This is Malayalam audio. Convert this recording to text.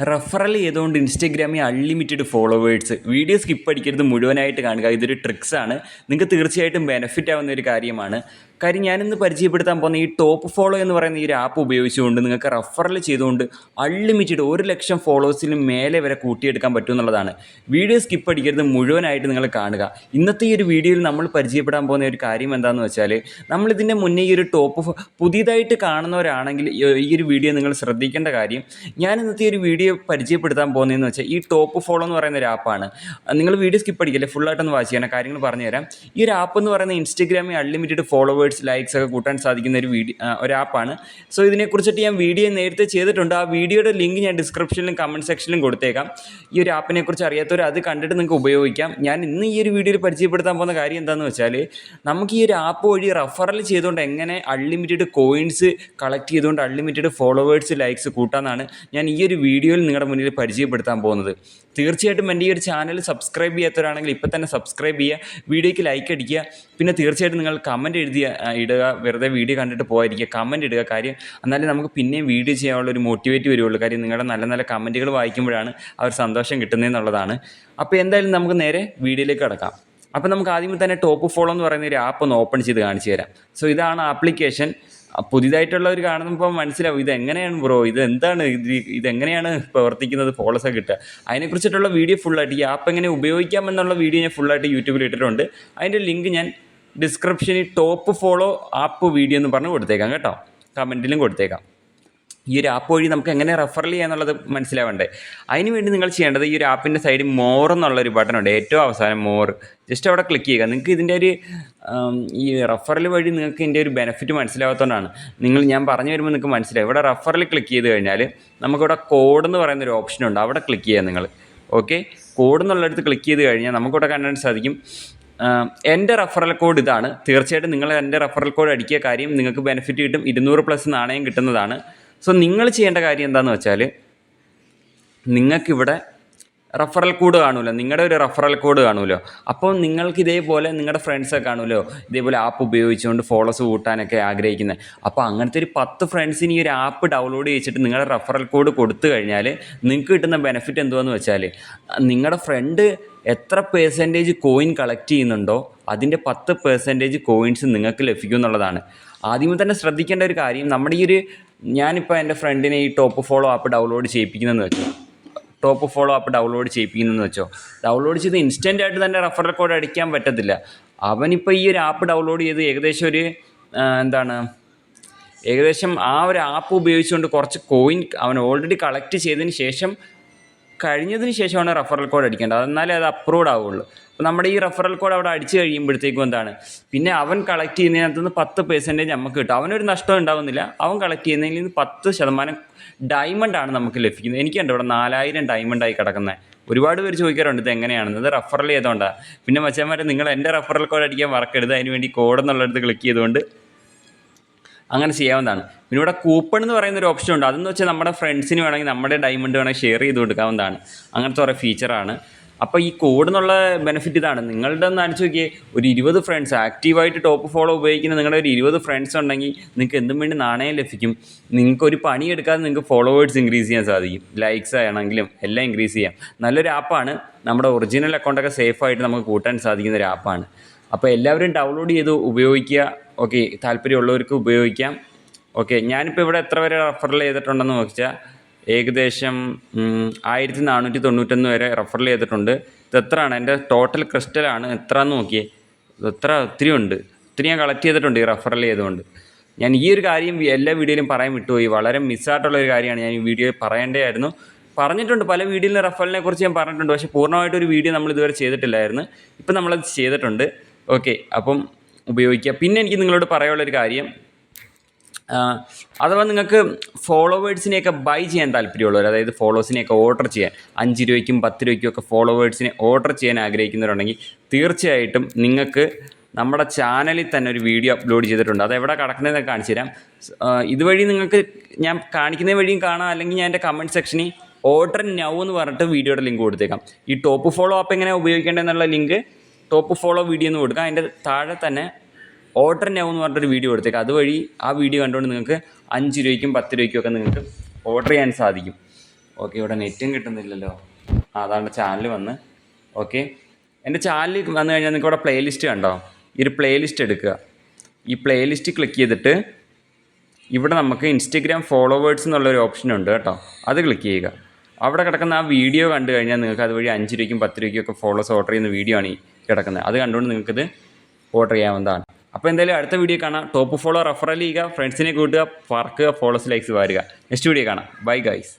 റെഫറൽ ചെയ്തുകൊണ്ട് ഇൻസ്റ്റഗ്രാമിൽ അൺലിമിറ്റഡ് ഫോളോവേഴ്സ്. വീഡിയോ സ്കിപ്പ് അടിക്കരുത്, മുഴുവനായിട്ട് കാണുക. ഇതൊരു ട്രിക്സാണ്, നിങ്ങൾക്ക് തീർച്ചയായിട്ടും ബെനിഫിറ്റ് ആവുന്ന ഒരു കാര്യമാണ്. കാര്യം ഞാനിന്ന് പരിചയപ്പെടുത്താൻ പോകുന്ന ഈ ടോപ്പ് ഫോളോ എന്ന് പറയുന്ന ഈ ഒരു ആപ്പ് ഉപയോഗിച്ചുകൊണ്ട് നിങ്ങൾക്ക് റെഫറൽ ചെയ്തുകൊണ്ട് അൺലിമിറ്റഡ് 1,00,000 ഫോളോവേഴ്സിന് മേലെ വരെ കൂട്ടിയെടുക്കാൻ പറ്റും എന്നുള്ളതാണ്. വീഡിയോ സ്കിപ്പ് അടിക്കരുത്, മുഴുവനായിട്ട് നിങ്ങൾ കാണുക. ഇന്നത്തെ ഈ ഒരു വീഡിയോയിൽ നമ്മൾ പരിചയപ്പെടാൻ പോകുന്ന ഒരു കാര്യം എന്താണെന്ന് വെച്ചാൽ, നമ്മളിതിൻ്റെ മുന്നേ ഈ ഒരു പുതിയതായിട്ട് കാണുന്നവരാണെങ്കിൽ ഈ ഒരു വീഡിയോ നിങ്ങൾ ശ്രദ്ധിക്കേണ്ട കാര്യം, ഞാൻ ഇന്നത്തെ ഒരു വീഡിയോ പരിചയപ്പെടുത്താൻ പോകുന്നതെന്ന് വെച്ചാൽ ഈ ടോപ്പ് ഫോളോ എന്ന് പറയുന്ന ഒരു ആപ്പാണ്. നിങ്ങൾ വീഡിയോ സ്കിപ്പ് അടിക്കില്ലേ, ഫുള്ളായിട്ടൊന്ന് വാച്ച് ചെയ്യണം, കാര്യങ്ങൾ പറഞ്ഞുതരാം. ഈ ഒരു ആപ്പ് എന്ന് പറയുന്ന ഇൻസ്റ്റഗ്രാമിൽ അൺലിമിറ്റഡ് ഫോളോവേഴ്സ്, ലൈക്സ് ഒക്കെ കൂട്ടാൻ സാധിക്കുന്ന ഒരു ആപ്പാണ്. സോ ഇതിനെക്കുറിച്ചിട്ട് ഞാൻ വീഡിയോ നേരത്തെ ചെയ്തിട്ടുണ്ട്. ആ വീഡിയോയുടെ ലിങ്ക് ഞാൻ ഡിസ്ക്രിപ്ഷനിലും കമൻറ്റ് സെക്ഷനിലും കൊടുത്തേക്കാം. ഈ ഒരു ആപ്പിനെ കുറിച്ച് അറിയാത്തവർ അത് കണ്ടിട്ട് നിങ്ങൾക്ക് ഉപയോഗിക്കാം. ഞാൻ ഇന്ന് ഈ ഒരു വീഡിയോയിൽ പരിചയപ്പെടുത്താൻ പോകുന്ന കാര്യം എന്താണെന്ന് വെച്ചാൽ, നമുക്ക് ഈ ഒരു ആപ്പ് വഴി റെഫറൽ ചെയ്തുകൊണ്ട് എങ്ങനെ അൺലിമിറ്റഡ് കോയിൻസ് കളക്ട് ചെയ്തുകൊണ്ട് അൺലിമിറ്റഡ് ഫോളോവേഴ്സ്, ലൈക്സ് കൂട്ടാമെന്നാണ് ഞാൻ ഈ ഒരു വീഡിയോയിൽ നിങ്ങളുടെ മുന്നിൽ പരിചയപ്പെടുത്താൻ പോകുന്നത്. തീർച്ചയായിട്ടും എൻ്റെ ഈ ഒരു ചാനൽ സബ്സ്ക്രൈബ് ചെയ്യാത്തവരാണെങ്കിൽ ഇപ്പം തന്നെ സബ്സ്ക്രൈബ് ചെയ്യുക, വീഡിയോയ്ക്ക് ലൈക്ക് അടിക്കുക. പിന്നെ തീർച്ചയായിട്ടും നിങ്ങൾ കമൻറ്റ് ഇടുക. വെറുതെ വീഡിയോ കണ്ടിട്ട് പോയിരിക്കുക, കമൻറ്റ് ഇടുക. കാര്യം എന്നാലേ നമുക്ക് പിന്നെയും വീഡിയോ ചെയ്യാനുള്ളൊരു മോട്ടിവേറ്റ് വരുള്ളൂ. കാര്യം നിങ്ങളുടെ നല്ല നല്ല കമൻറ്റുകൾ വായിക്കുമ്പോഴാണ് ആ ഒരു സന്തോഷം കിട്ടുന്നതെന്നുള്ളതാണ്. അപ്പോൾ എന്തായാലും നമുക്ക് നേരെ വീഡിയോയിലേക്ക് കടക്കാം. അപ്പോൾ നമുക്ക് ആദ്യമേ തന്നെ ടോപ്പ് ഫോളോ എന്ന് പറയുന്ന ഒരു ആപ്പ് ഒന്ന് ഓപ്പൺ ചെയ്ത് കാണിച്ചു തരാം. സോ ഇതാണ് ആപ്ലിക്കേഷൻ. പുതിയതായിട്ടുള്ളവർ കാണുമ്പോൾ മനസ്സിലാവും ഇതെങ്ങനെയാണ് ബ്രോ, ഇതെന്താണ്, ഇതെങ്ങനെയാണ് പ്രവർത്തിക്കുന്നത്, ഫോളോസൊക്കെ കിട്ടുക. അതിനെക്കുറിച്ചിട്ടുള്ള വീഡിയോ ഫുള്ളായിട്ട്, ഈ ആപ്പ് എങ്ങനെ ഉപയോഗിക്കാമെന്നുള്ള വീഡിയോ ഞാൻ ഫുള്ളായിട്ട് യൂട്യൂബിൽ ഇട്ടിട്ടുണ്ട്. അതിൻ്റെ ലിങ്ക് ഞാൻ ഡിസ്ക്രിപ്ഷനിൽ ടോപ്പ് ഫോളോ ആപ്പ് വീഡിയോ എന്ന് പറഞ്ഞ് കൊടുത്തേക്കാം കേട്ടോ, കമൻറ്റിലും കൊടുത്തേക്കാം. ഈ ഒരു ആപ്പ് വഴി നമുക്ക് എങ്ങനെ റെഫറൽ ചെയ്യാന്നുള്ളത് മനസ്സിലാവണ്ടേ. അതിന് വേണ്ടി നിങ്ങൾ ചെയ്യേണ്ടത്, ഈ ഒരു ആപ്പിൻ്റെ സൈഡിൽ മോർ എന്നുള്ളൊരു ബട്ടണുണ്ട്, ഏറ്റവും അവസാനം മോർ, ജസ്റ്റ് അവിടെ ക്ലിക്ക് ചെയ്യുക. നിങ്ങൾക്ക് ഇതിൻ്റെ ഒരു ഈ റെഫറൽ വഴി നിങ്ങൾക്ക് ഇതിൻ്റെ ഒരു ബെനിഫിറ്റ് മനസ്സിലാവാത്തതുകൊണ്ടാണ്. ഞാൻ പറഞ്ഞു വരുമ്പോൾ നിങ്ങൾക്ക് മനസ്സിലാവും. ഇവിടെ റെഫറൽ ക്ലിക്ക് ചെയ്ത് കഴിഞ്ഞാൽ നമുക്കിവിടെ കോഡ് എന്ന് പറയുന്നൊരു ഓപ്ഷനുണ്ട്, അവിടെ ക്ലിക്ക് ചെയ്യുക നിങ്ങൾ. ഓക്കെ, കോഡ് എന്നുള്ളിടത്ത് ക്ലിക്ക് ചെയ്ത് കഴിഞ്ഞാൽ നമുക്കിവിടെ കാണാൻ സാധിക്കും എൻ്റെ റെഫറൽ കോഡ് ഇതാണ്. തീർച്ചയായിട്ടും നിങ്ങൾ എൻ്റെ റെഫറൽ കോഡ് അടിക്കുക, കാര്യം നിങ്ങൾക്ക് ബെനിഫിറ്റ് കിട്ടും, 200+ നാണയം കിട്ടുന്നതാണ്. സോ നിങ്ങൾ ചെയ്യേണ്ട കാര്യം എന്താണെന്ന് വെച്ചാൽ, നിങ്ങൾക്കിവിടെ റെഫറൽ കോഡ് കാണുമല്ലോ, നിങ്ങളുടെ ഒരു റെഫറൽ കോഡ് കാണുമല്ലോ. അപ്പോൾ നിങ്ങൾക്ക് ഇതേപോലെ നിങ്ങളുടെ ഫ്രണ്ട്സൊക്കെ കാണുമല്ലോ, ഇതേപോലെ ആപ്പ് ഉപയോഗിച്ചുകൊണ്ട് ഫോളോസ് കൂട്ടാനൊക്കെ ആഗ്രഹിക്കുന്നത്. അപ്പോൾ അങ്ങനത്തെ ഒരു 10 ഫ്രണ്ട്സിന് ഈ ഒരു ആപ്പ് ഡൗൺലോഡ് ചെയ്തിട്ട് നിങ്ങളുടെ റെഫറൽ കോഡ് കൊടുത്തു കഴിഞ്ഞാൽ നിങ്ങൾക്ക് കിട്ടുന്ന ബെനിഫിറ്റ് എന്തുവാന്ന് വെച്ചാൽ, നിങ്ങളുടെ ഫ്രണ്ട് എത്ര പെർസെൻറ്റേജ് കോയിൻ കളക്ട് ചെയ്യുന്നുണ്ടോ അതിൻ്റെ 10% കോയിൻസ് നിങ്ങൾക്ക് ലഭിക്കും എന്നുള്ളതാണ്. ആദ്യമേ തന്നെ ശ്രദ്ധിക്കേണ്ട ഒരു കാര്യം, നമ്മുടെ ഈ ഒരു ഞാനിപ്പോൾ എൻ്റെ ഫ്രണ്ടിനെ ഈ ടോപ്പ് ഫോളോ ആപ്പ് ഡൗൺലോഡ് ചെയ്യിപ്പിക്കുന്നതെന്ന് വെച്ചോ, ഡൗൺലോഡ് ചെയ്ത് ഇൻസ്റ്റൻ്റ് ആയിട്ട് തന്നെ റെഫറൽ കോഡ് അടിക്കാൻ പറ്റത്തില്ല. അവനിപ്പോൾ ഈ ഒരു ആപ്പ് ഡൗൺലോഡ് ചെയ്ത് ഏകദേശം ആ ഒരു ആപ്പ് ഉപയോഗിച്ചുകൊണ്ട് കുറച്ച് കോയിൻ അവൻ ഓൾറെഡി കളക്ട് കഴിഞ്ഞതിന് ശേഷമാണ് റെഫറൽ കോഡ് അടിക്കേണ്ടത്, എന്നാലേ അത് അപ്രൂവ്ഡ് ആവുള്ളൂ. അപ്പോൾ നമ്മുടെ ഈ റെഫറൽ കോഡ് അവിടെ അടിച്ച് കഴിയുമ്പോഴത്തേക്കും പിന്നെ അവൻ കളക്ട് ചെയ്യുന്നതിനകത്ത് നിന്ന് 10% നമുക്ക് കിട്ടും. അവനൊരു നഷ്ടം ഉണ്ടാവുന്നില്ല. അവൻ കളക്ട് ചെയ്യുന്നതിൽ നിന്ന് 10% ഡയമണ്ടാണ് നമുക്ക് ലഭിക്കുന്നത്. എനിക്കുണ്ട് ഇവിടെ 4000 ഡയമണ്ടായി കിടക്കുന്നത്. ഒരുപാട് പേര് ചോദിക്കാറുണ്ട് ഇത് എങ്ങനെയാണെന്ന്. ഇത് റെഫറൽ ചെയ്തുകൊണ്ടാണ്. പിന്നെ മച്ചന്മാരെ, നിങ്ങൾ എൻ്റെ റെഫറൽ കോഡ് അടിക്കാൻ മറക്കരുത്. അതിനുവേണ്ടി കോഡ് എന്നുള്ളിടത്ത് ക്ലിക്ക് ചെയ്തുകൊണ്ട് അങ്ങനെ ചെയ്യാവുന്നതാണ്. പിന്നെ ഇവിടെ കൂപ്പൺ എന്ന് പറയുന്നൊരു ഓപ്ഷൻ ഉണ്ട്. അതെന്ന് വെച്ചാൽ നമ്മുടെ ഫ്രണ്ട്സിന് വേണമെങ്കിൽ നമ്മുടെ ഡയമണ്ട് വേണമെങ്കിൽ ഷെയർ ചെയ്ത് കൊടുക്കാവുന്നതാണ്. അങ്ങനത്തെ കുറേ ഫീച്ചറാണ്. അപ്പോൾ ഈ കോഡ് എന്നുള്ള ബെനിഫിറ്റ് ഇതാണ്. നിങ്ങളുടെ ഒന്ന് അടിച്ചു നോക്കിയേ, ഒരു 20 ഫ്രണ്ട്സ് ആക്റ്റീവായിട്ട് ടോപ്പ് ഫോളോ ഉപയോഗിക്കുന്ന നിങ്ങളുടെ ഒരു 20 ഫ്രണ്ട്സ് ഉണ്ടെങ്കിൽ നിങ്ങൾക്ക് എന്തും വേണ്ടി നാണയം ലഭിക്കും. നിങ്ങൾക്കൊരു പണിയെടുക്കാതെ നിങ്ങൾക്ക് ഫോളോവേഴ്സ് ഇൻക്രീസ് ചെയ്യാൻ സാധിക്കും. ലൈക്സ് ആണെങ്കിലും എല്ലാം ഇൻക്രീസ് ചെയ്യാം. നല്ലൊരു ആപ്പാണ്. നമ്മുടെ ഒറിജിനൽ അക്കൗണ്ടൊക്കെ സേഫായിട്ട് നമുക്ക് കൂട്ടാൻ സാധിക്കുന്ന ഒരു ആപ്പാണ്. അപ്പോൾ എല്ലാവരും ഡൗൺലോഡ് ചെയ്ത് ഉപയോഗിക്കുക. ഓക്കെ, താല്പര്യമുള്ളവർക്ക് ഉപയോഗിക്കാം. ഓക്കെ, ഞാനിപ്പോൾ ഇവിടെ എത്ര വരെ റെഫറൽ ചെയ്തിട്ടുണ്ടെന്ന് നോക്കിച്ചാൽ ഏകദേശം 1491 വരെ റെഫറൽ ചെയ്തിട്ടുണ്ട്. ഇത് എത്രയാണ് എൻ്റെ ടോട്ടൽ ക്രിസ്റ്റലാണ്, എത്രയെന്ന് നോക്കിയേ, ഒത്തിരി ഉണ്ട്. ഒത്തിരി ഞാൻ കളക്ട് ചെയ്തിട്ടുണ്ട് ഈ റെഫറൽ ചെയ്തുകൊണ്ട്. ഞാൻ ഈ ഒരു കാര്യം എല്ലാ വീഡിയോയിലും പറയാൻ വിട്ടുപോയി, വളരെ മിസ്സായിട്ടുള്ളൊരു കാര്യമാണ്. ഞാൻ ഈ വീഡിയോ പറയേണ്ടതായിരുന്നു. പറഞ്ഞിട്ടുണ്ട്, പല വീഡിയോയിലും റെഫറലിനെ കുറിച്ച് ഞാൻ പറഞ്ഞിട്ടുണ്ട്. പക്ഷേ പൂർണ്ണമായിട്ടൊരു വീഡിയോ നമ്മൾ ഇതുവരെ ചെയ്തിട്ടില്ലായിരുന്നു. ഇപ്പം നമ്മളത് ചെയ്തിട്ടുണ്ട്. ഓക്കെ, അപ്പം ഉപയോഗിക്കുക. പിന്നെ എനിക്ക് നിങ്ങളോട് പറയാനുള്ളൊരു കാര്യം, അഥവാ നിങ്ങൾക്ക് ഫോളോവേഴ്സിനെയൊക്കെ ബൈ ചെയ്യാൻ താല്പര്യമുള്ളവർ, അതായത് ഫോളോവേഴ്സിനെയൊക്കെ ഓർഡർ ചെയ്യാൻ 5 രൂപയ്ക്കും 10 രൂപയ്ക്കും ഒക്കെ ഫോളോവേഴ്സിനെ ഓർഡർ ചെയ്യാൻ ആഗ്രഹിക്കുന്നവരുണ്ടെങ്കിൽ തീർച്ചയായിട്ടും നിങ്ങൾക്ക് നമ്മുടെ ചാനലിൽ തന്നെ ഒരു വീഡിയോ അപ്ലോഡ് ചെയ്തിട്ടുണ്ട്. അത് എവിടെ കിടക്കുന്നതെന്നൊക്കെ കാണിച്ചു തരാം. ഇതുവഴി നിങ്ങൾക്ക് ഞാൻ കാണിക്കുന്ന വഴിയും കാണാം, അല്ലെങ്കിൽ ഞാൻ എൻ്റെ കമൻറ്റ് സെക്ഷനിൽ ഓർഡർ നൗ എന്ന് പറഞ്ഞിട്ട് വീഡിയോയുടെ ലിങ്ക് കൊടുത്തേക്കാം. ഈ ടോപ്പ് ഫോളോ ആപ്പ് എങ്ങനെ ഉപയോഗിക്കേണ്ടതെന്നുള്ള ലിങ്ക് ടോപ്പ് ഫോളോ വീഡിയോ എന്ന് കൊടുക്കാം. അതിൻ്റെ താഴെ തന്നെ ഓർഡർ നൗ എന്ന് പറഞ്ഞിട്ടൊരു വീഡിയോ കൊടുത്തേക്കാം. അതുവഴി ആ വീഡിയോ കണ്ടുകൊണ്ട് നിങ്ങൾക്ക് 5 രൂപയ്ക്കും 10 രൂപയ്ക്കും ഒക്കെ നിങ്ങൾക്ക് ഓർഡർ ചെയ്യാൻ സാധിക്കും. ഓക്കെ, ഇവിടെ നെറ്റും കിട്ടുന്നില്ലല്ലോ. അതാണ് ചാനൽ വന്ന്. ഓക്കെ, എൻ്റെ ചാനൽ വന്നു കഴിഞ്ഞാൽ നിങ്ങൾക്ക് ഇവിടെ പ്ലേലിസ്റ്റ് കണ്ടോ? ഈ ഒരു പ്ലേലിസ്റ്റ് എടുക്കുക. ഈ പ്ലേലിസ്റ്റ് ക്ലിക്ക് ചെയ്തിട്ട് ഇവിടെ നമുക്ക് ഇൻസ്റ്റഗ്രാം ഫോളോവേഴ്സ് എന്നുള്ളൊരു ഓപ്ഷൻ ഉണ്ട് കേട്ടോ. അത് ക്ലിക്ക് ചെയ്യുക. അവിടെ കിടക്കുന്ന ആ വീഡിയോ കണ്ടു കഴിഞ്ഞാൽ നിങ്ങൾക്ക് അതുവഴി 5 രൂപയ്ക്കും 10 രൂപയ്ക്കും ഒക്കെ ഫോളോസ് ഓർഡർ ചെയ്യുന്ന വീഡിയോ ആണ് ഈ കിടക്കുന്നത്. അത് കണ്ടുകൊണ്ട് നിങ്ങൾക്കിത് ഓർഡർ ചെയ്യാവുന്നതാണ്. അപ്പോൾ എന്തായാലും അടുത്ത വീഡിയോ കാണാം. ടോപ്പ് ഫോളോ റെഫറൽ ചെയ്യുക, ഫ്രണ്ട്സിനെ കൂട്ടുക, പറക്കുക, ഫോളോസ് ലൈക്സ് വാരുക. നെക്സ്റ്റ് വീഡിയോ കാണാം. Bye guys.